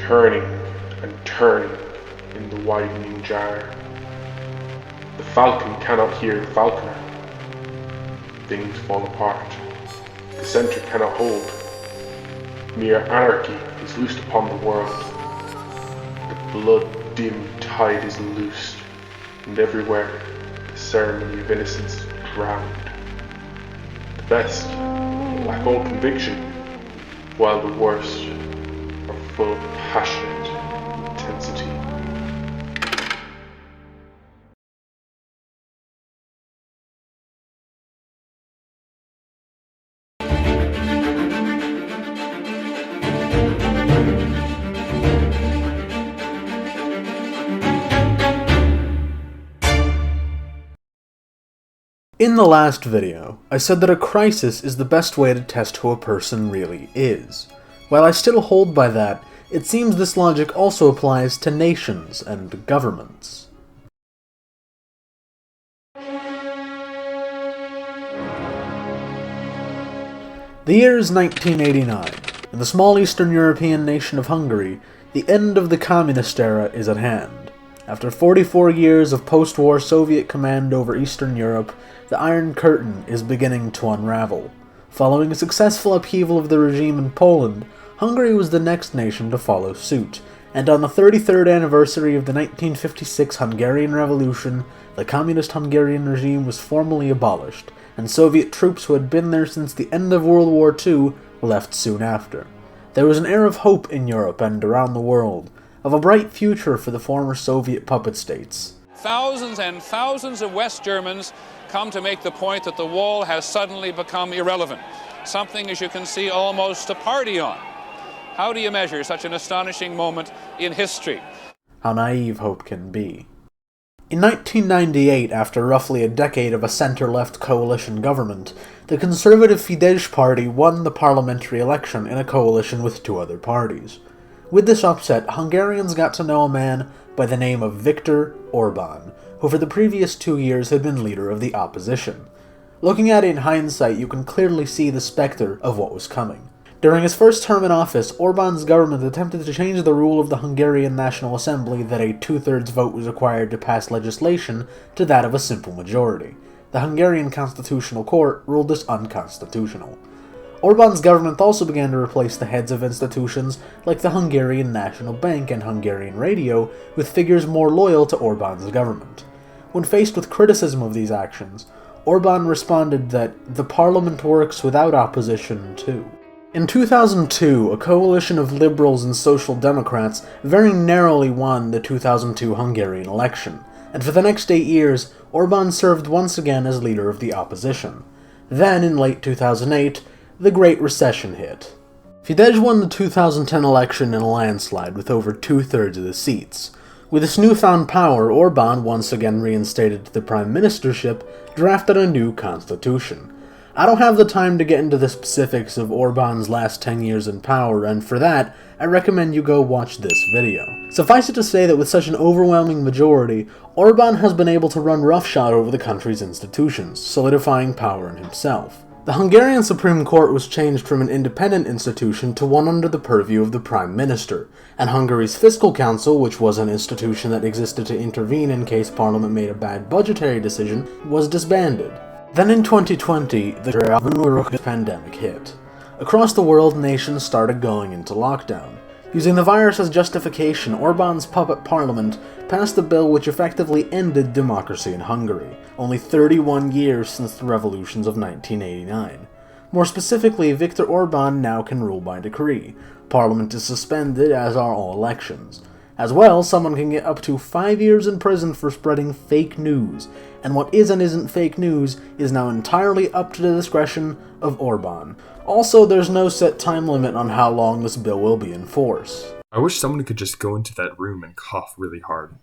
turning and turning in the widening jar. The falcon cannot hear the falconer. Things fall apart. The centre cannot hold. Mere anarchy is loosed upon the world. The blood-dimmed tide is loosed, and everywhere the ceremony of innocence is drowned. The best lack all conviction, while the worst are full of passionate intensity. In the last video, I said that a crisis is the best way to test who a person really is. While I still hold by that, it seems this logic also applies to nations and governments. The year is 1989. In the small Eastern European nation of Hungary, the end of the communist era is at hand. After 44 years of post-war Soviet command over Eastern Europe, the Iron Curtain is beginning to unravel. Following a successful upheaval of the regime in Poland, Hungary was the next nation to follow suit, and on the 33rd anniversary of the 1956 Hungarian Revolution, the communist Hungarian regime was formally abolished, and Soviet troops who had been there since the end of World War II left soon after. There was an air of hope in Europe and around the world, of a bright future for the former Soviet puppet states. Thousands and thousands of West Germans come to make the point that the wall has suddenly become irrelevant, something, as you can see, almost to party on. How do you measure such an astonishing moment in history? How naive hope can be. In 1998, after roughly a decade of a center-left coalition government, the conservative Fidesz party won the parliamentary election in a coalition with two other parties. With this upset, Hungarians got to know a man by the name of Viktor Orban, who for the previous 2 years had been leader of the opposition. Looking at it in hindsight, you can clearly see the specter of what was coming. During his first term in office, Orban's government attempted to change the rule of the Hungarian National Assembly that a two-thirds vote was required to pass legislation to that of a simple majority. The Hungarian Constitutional Court ruled this unconstitutional. Orban's government also began to replace the heads of institutions like the Hungarian National Bank and Hungarian Radio with figures more loyal to Orban's government. When faced with criticism of these actions, Orban responded that the parliament works without opposition too. In 2002, a coalition of liberals and social democrats very narrowly won the 2002 Hungarian election, and for the next 8 years, Orban served once again as leader of the opposition. Then, in late 2008, the Great Recession hit. Fidesz won the 2010 election in a landslide with over 2/3 of the seats. With this newfound power, Orban, once again reinstated to the prime ministership, drafted a new constitution. I don't have the time to get into the specifics of Orban's last 10 years in power, and for that, I recommend you go watch this video. Suffice it to say that with such an overwhelming majority, Orban has been able to run roughshod over the country's institutions, solidifying power in himself. The Hungarian Supreme Court was changed from an independent institution to one under the purview of the Prime Minister, and Hungary's Fiscal Council, which was an institution that existed to intervene in case Parliament made a bad budgetary decision, was disbanded. Then in 2020, the coronavirus pandemic hit. Across the world, nations started going into lockdown. Using the virus as justification, Orban's puppet parliament passed a bill which effectively ended democracy in Hungary, only 31 years since the revolutions of 1989. More specifically, Viktor Orban now can rule by decree. Parliament is suspended, as are all elections. As well, someone can get up to 5 years in prison for spreading fake news, and what is and isn't fake news is now entirely up to the discretion of Orban. Also, there's no set time limit on how long this bill will be in force. I wish someone could just go into that room and cough really hard.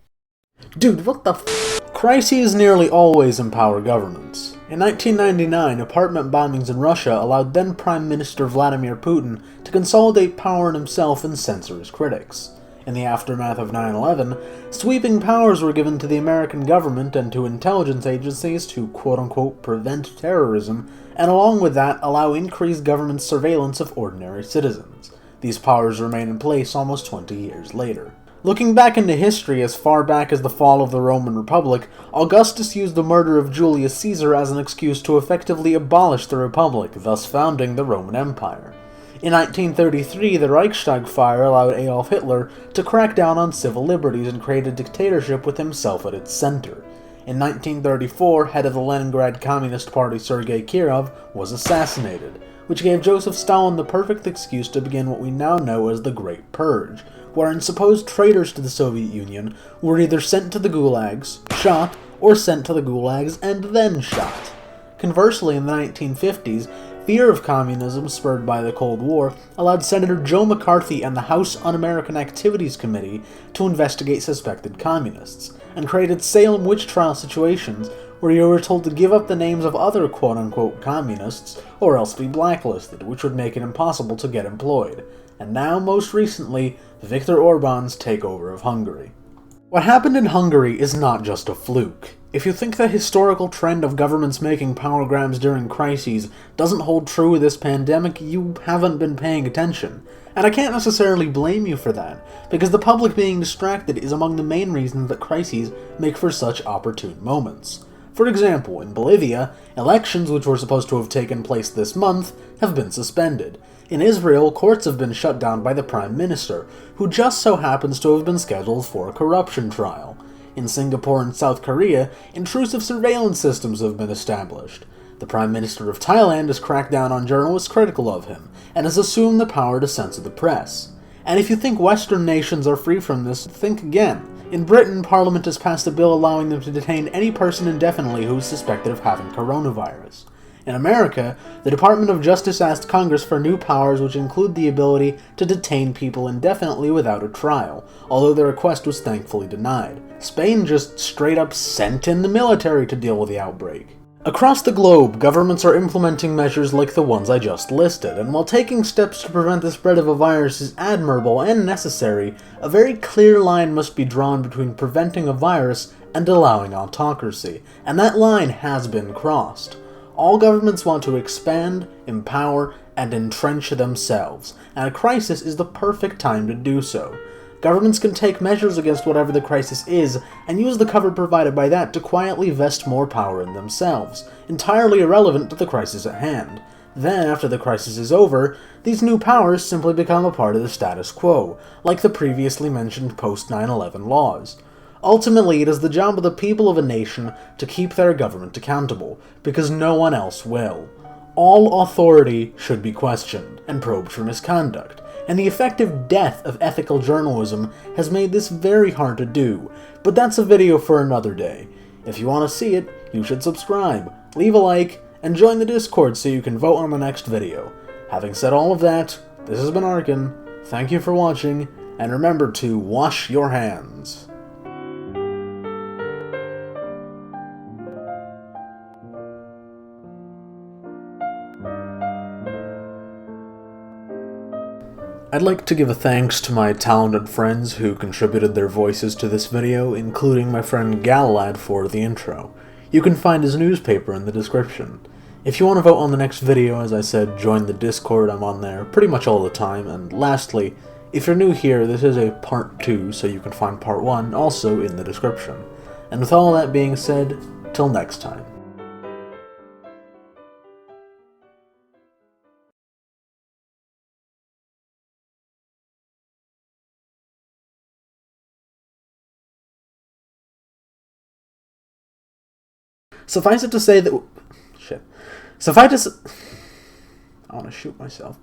Dude, what the f***? Crises nearly always empower governments. In 1999, apartment bombings in Russia allowed then Prime Minister Vladimir Putin to consolidate power in himself and censor his critics. In the aftermath of 9/11, sweeping powers were given to the American government and to intelligence agencies to quote-unquote prevent terrorism, and along with that, allow increased government surveillance of ordinary citizens. These powers remain in place almost 20 years later. Looking back into history as far back as the fall of the Roman Republic, Augustus used the murder of Julius Caesar as an excuse to effectively abolish the Republic, thus founding the Roman Empire. In 1933, the Reichstag fire allowed Adolf Hitler to crack down on civil liberties and create a dictatorship with himself at its center. In 1934, head of the Leningrad Communist Party Sergei Kirov was assassinated, which gave Joseph Stalin the perfect excuse to begin what we now know as the Great Purge, wherein supposed traitors to the Soviet Union were either sent to the gulags, shot, or sent to the gulags and then shot. Conversely, in the 1950s, fear of communism spurred by the Cold War allowed Senator Joe McCarthy and the House Un-American Activities Committee to investigate suspected communists, and created Salem witch trial situations where you were told to give up the names of other quote-unquote communists or else be blacklisted, which would make it impossible to get employed. And now, most recently, Viktor Orban's takeover of Hungary. What happened in Hungary is not just a fluke. If you think the historical trend of governments making power grabs during crises doesn't hold true with this pandemic, you haven't been paying attention. And I can't necessarily blame you for that, because the public being distracted is among the main reasons that crises make for such opportune moments. For example, in Bolivia, elections which were supposed to have taken place this month have been suspended. In Israel, courts have been shut down by the Prime Minister, who just so happens to have been scheduled for a corruption trial. In Singapore and South Korea, intrusive surveillance systems have been established. The Prime Minister of Thailand has cracked down on journalists critical of him, and has assumed the power to censor the press. And if you think Western nations are free from this, think again. In Britain, Parliament has passed a bill allowing them to detain any person indefinitely who is suspected of having coronavirus. In America, the Department of Justice asked Congress for new powers which include the ability to detain people indefinitely without a trial, although the request was thankfully denied. Spain just straight up sent in the military to deal with the outbreak. Across the globe, governments are implementing measures like the ones I just listed, and while taking steps to prevent the spread of a virus is admirable and necessary, a very clear line must be drawn between preventing a virus and allowing autocracy, and that line has been crossed. All governments want to expand, empower, and entrench themselves, and a crisis is the perfect time to do so. Governments can take measures against whatever the crisis is, and use the cover provided by that to quietly vest more power in themselves, entirely irrelevant to the crisis at hand. Then, after the crisis is over, these new powers simply become a part of the status quo, like the previously mentioned post-9/11 laws. Ultimately, it is the job of the people of a nation to keep their government accountable, because no one else will. All authority should be questioned and probed for misconduct, and the effective death of ethical journalism has made this very hard to do, but that's a video for another day. If you want to see it, you should subscribe, leave a like, and join the Discord so you can vote on the next video. Having said all of that, this has been Arkin, thank you for watching, and remember to wash your hands. I'd like to give a thanks to my talented friends who contributed their voices to this video, including my friend Galilad for the intro. You can find his newspaper in the description. If you want to vote on the next video, as I said, join the Discord, I'm on there pretty much all the time, and lastly, if you're new here, this is a part 2, so you can find part 1 also in the description. And with all that being said, till next time. Suffice it to say that... Shit. Suffice it to... I want to shoot myself.